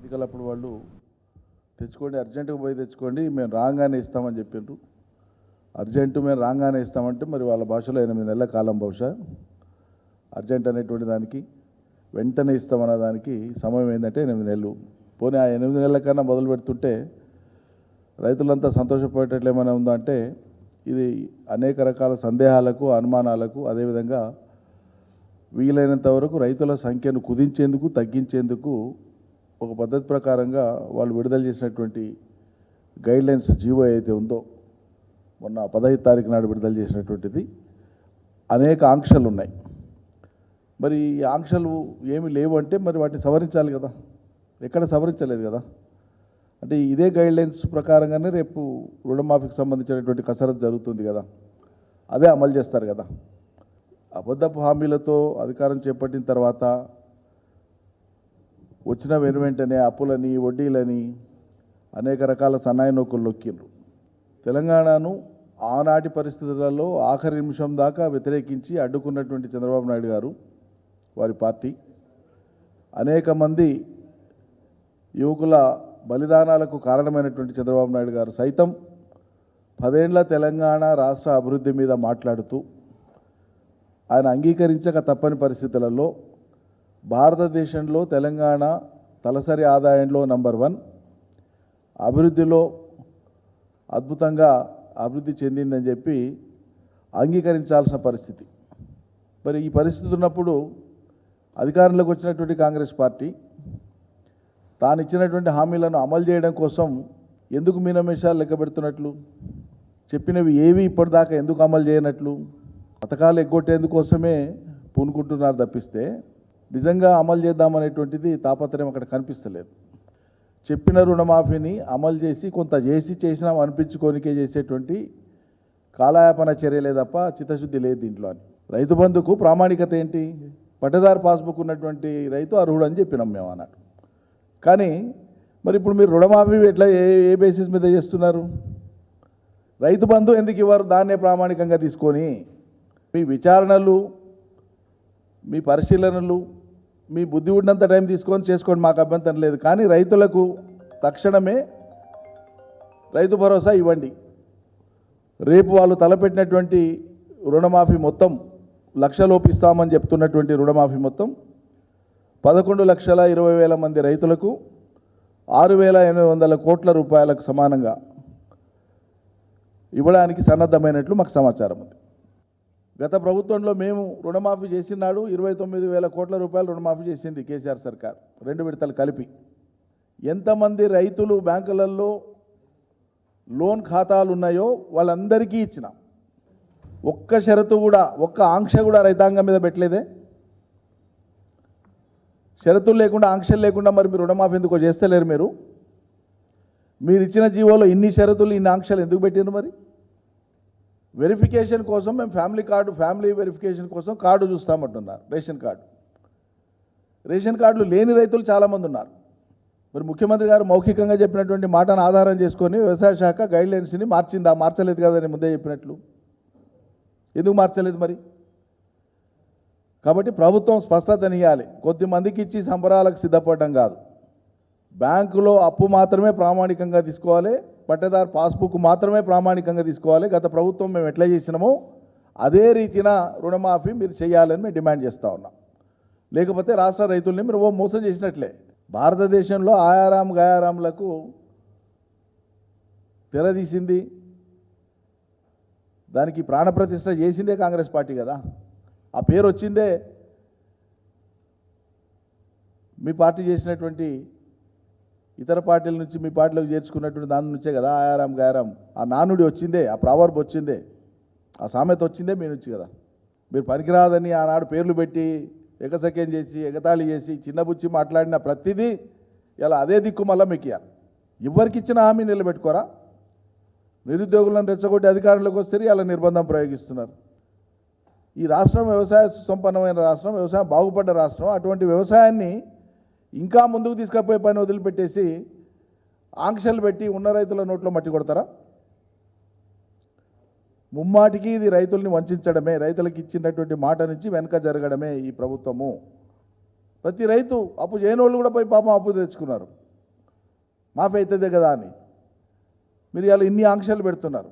ఎన్నికలప్పుడు వాళ్ళు తెచ్చుకోండి, అర్జెంటుగా పోయి తెచ్చుకోండి, మేము రాగానే ఇస్తామని చెప్పిండ్రు. అర్జెంటు మేము రాగానే ఇస్తామంటే మరి వాళ్ళ భాషలో 8 నెలల కాలం బహుశా. అర్జెంట్ అనేటువంటి దానికి వెంటనే ఇస్తామన్న దానికి సమయం ఏంటంటే 8 నెలలు. పోనీ ఆ 8 నెలల కన్నా మొదలు పెడుతుంటే రైతులంతా సంతోషపడేటట్లు ఏమైనా ఉందా అంటే ఇది అనేక రకాల సందేహాలకు, అనుమానాలకు, అదేవిధంగా వీలైనంత వరకు రైతుల సంఖ్యను కుదించేందుకు, తగ్గించేందుకు ఒక పద్ధతి ప్రకారంగా వాళ్ళు విడుదల చేసినటువంటి గైడ్లైన్స్ జీవో అయితే ఉందో మొన్న 15 తారీఖు నాడు విడుదల చేసినటువంటిది అనేక ఆంక్షలు ఉన్నాయి. మరి ఈ ఆంక్షలు ఏమి లేవు అంటే మరి వాటిని సవరించాలి కదా, ఎక్కడ సవరించలేదు కదా. అంటే ఇదే గైడ్లైన్స్ ప్రకారంగానే రేపు రుణమాఫీకి సంబంధించినటువంటి కసరత్తు జరుగుతుంది కదా, అదే అమలు చేస్తారు కదా. అబద్ధపు హామీలతో అధికారం చేపట్టిన తర్వాత వచ్చిన వెనువెంటనే అప్పులని, వడ్డీలని అనేక రకాల సన్నాయి నొక్కులు నొక్కిండ్రు. తెలంగాణను ఆనాటి పరిస్థితులలో ఆఖరి నిమిషం దాకా వ్యతిరేకించి అడ్డుకున్నటువంటి చంద్రబాబు నాయుడు గారు, వారి పార్టీ, అనేక మంది యువకుల బలిదానాలకు కారణమైనటువంటి చంద్రబాబు నాయుడు గారు సైతం 10 ఏళ్ల తెలంగాణ రాష్ట్ర అభివృద్ధి మీద మాట్లాడుతూ ఆయన అంగీకరించక తప్పని పరిస్థితులలో భారతదేశంలో తెలంగాణ తలసరి ఆదాయంలో నంబర్ 1, అభివృద్ధిలో అద్భుతంగా అభివృద్ధి చెందిందని చెప్పి అంగీకరించాల్సిన పరిస్థితి. మరి ఈ పరిస్థితి ఉన్నప్పుడు అధికారంలోకి వచ్చినటువంటి కాంగ్రెస్ పార్టీ తాను ఇచ్చినటువంటి హామీలను అమలు చేయడం కోసం ఎందుకు మీనమేషాలు లెక్క పెడుతున్నట్లు, చెప్పినవి ఏవి ఇప్పటిదాకా ఎందుకు అమలు చేయనట్లు, పథకాలు ఎగ్గొట్టేందుకోసమే పూనుకుంటున్నారు తప్పిస్తే నిజంగా అమలు చేద్దామనేటువంటిది తాపత్రయం అక్కడ కనిపిస్తలేదు. చెప్పిన రుణమాఫీని అమలు చేసి కొంత చేసినాం అనిపించుకోనికే చేసేటువంటి కాలయాపన చర్యలే తప్ప చిత్తశుద్ధి లేదు దీంట్లో అని. రైతు బంధుకు ప్రామాణికత ఏంటి? పట్టదారు పాస్బుక్ ఉన్నటువంటి రైతు అర్హుడు అని చెప్పినాం మేము అన్నట్టు. కానీ మరి ఇప్పుడు మీరు రుణమాఫీ ఎట్లా ఏ బేసిస్ మీద చేస్తున్నారు? రైతు బంధు ఎందుకు ఇవ్వరు? దాన్నే ప్రామాణికంగా తీసుకొని మీ విచారణలు, మీ పరిశీలనలు, మీ బుద్ధి ఉన్నంత టైం తీసుకొని చేసుకోండి, మాకు అభ్యంతరం లేదు. కానీ రైతులకు తక్షణమే రైతు భరోసా ఇవ్వండి. రేపు వాళ్ళు తలపెట్టినటువంటి రుణమాఫీ మొత్తం 1 లక్ష లోపిస్తామని చెప్తున్నటువంటి రుణమాఫీ మొత్తం 11,20,000 మంది రైతులకు 6,800 కోట్ల రూపాయలకు సమానంగా ఇవ్వడానికి సన్నద్ధమైనట్లు మాకు సమాచారం ఉంది. గత ప్రభుత్వంలో మేము రుణమాఫీ చేసినాడు 29,000 కోట్ల రూపాయలు రుణమాఫీ చేసింది కేసీఆర్ సర్కార్, 2 విడతలు కలిపి. ఎంతమంది రైతులు బ్యాంకులలో లోన్ ఖాతాలు ఉన్నాయో వాళ్ళందరికీ ఇచ్చినాం. ఒక్క షరతు కూడా, ఒక్క ఆంక్ష కూడా రైతాంగం మీద పెట్టలేదే. షరతులు లేకుండా, ఆంక్షలు లేకుండా మరి మీరు రుణమాఫీ ఎందుకో చేస్తలేరు? మీరు ఇచ్చిన జీవోలో ఇన్ని షరతులు, ఇన్ని ఆంక్షలు ఎందుకు పెట్టినారు? మరి వెరిఫికేషన్ కోసం మేము ఫ్యామిలీ వెరిఫికేషన్ కోసం కార్డు చూస్తామంటున్నారు, రేషన్ కార్డులు లేని రైతులు చాలామంది ఉన్నారు. మరి ముఖ్యమంత్రి గారు మౌఖికంగా చెప్పినటువంటి మాటను ఆధారం చేసుకొని వ్యవసాయ శాఖ గైడ్లైన్స్ని మార్చిందా? మార్చలేదు కదని ముందే చెప్పినట్లు. ఎందుకు మార్చలేదు మరి? కాబట్టి ప్రభుత్వం స్పష్టతనియాలి. కొద్దిమందికి ఇచ్చి సంబరాలకు సిద్ధపడడం కాదు. బ్యాంకులో అప్పు మాత్రమే ప్రామాణికంగా తీసుకోవాలి, పట్టదారు పాస్బుక్ మాత్రమే ప్రామాణికంగా తీసుకోవాలి. గత ప్రభుత్వం మేము ఎట్లా చేసినామో అదే రీతిన రుణమాఫీ మీరు చేయాలని మేము డిమాండ్ చేస్తూ ఉన్నాం. లేకపోతే రాష్ట్ర రైతుల్ని మీరు మోసం చేసినట్లే. భారతదేశంలో ఆయారాం గయారాంలకు తెరదీసింది, దానికి ప్రాణప్రతిష్ఠ చేసిందే కాంగ్రెస్ పార్టీ కదా. ఆ పేరు వచ్చిందే మీ పార్టీ చేసినటువంటి ఇతర పార్టీల నుంచి మీ పార్టీలోకి చేర్చుకున్నటువంటి దాని నుంచే కదా ఆయారాం గయారాం. ఆ నానుడి వచ్చిందే, ఆ ప్రావర్బ్ వచ్చిందే, ఆ సామెత వచ్చిందే మీ నుంచి కదా. మీరు పనికిరాదని ఆనాడు పేర్లు పెట్టి ఎగసక్యం చేసి, ఎగతాళి చేసి, చిన్నబుచ్చి మాట్లాడిన ప్రతిదీ ఇలా అదే దిక్కు మళ్ళీ మీకు ఎవరికి ఇచ్చిన హామీ నిలబెట్టుకోరా? నిరుద్యోగులను రెచ్చగొట్టి అధికారంలోకి వస్తే అలా నిర్బంధం ప్రయోగిస్తున్నారు. ఈ రాష్ట్రం వ్యవసాయ సుసంపన్నమైన రాష్ట్రం, వ్యవసాయం బాగుపడ్డ రాష్ట్రం. అటువంటి వ్యవసాయాన్ని ఇంకా ముందుకు తీసుకుపోయే పని వదిలిపెట్టేసి ఆంక్షలు పెట్టి ఉన్న రైతుల నోట్లో మట్టి కొడతారా? ముమ్మాటికి ఇది రైతుల్ని వంచడమే, రైతులకు ఇచ్చినటువంటి మాట నుంచి వెనక జరగడమే ఈ ప్రభుత్వము. ప్రతి రైతు అప్పు చేయని వాళ్ళు కూడా పోయి పాపం అప్పు తెచ్చుకున్నారు. మాఫీ అవుతుందే కదా అని మీరు ఇలా ఇన్ని ఆంక్షలు పెడుతున్నారు.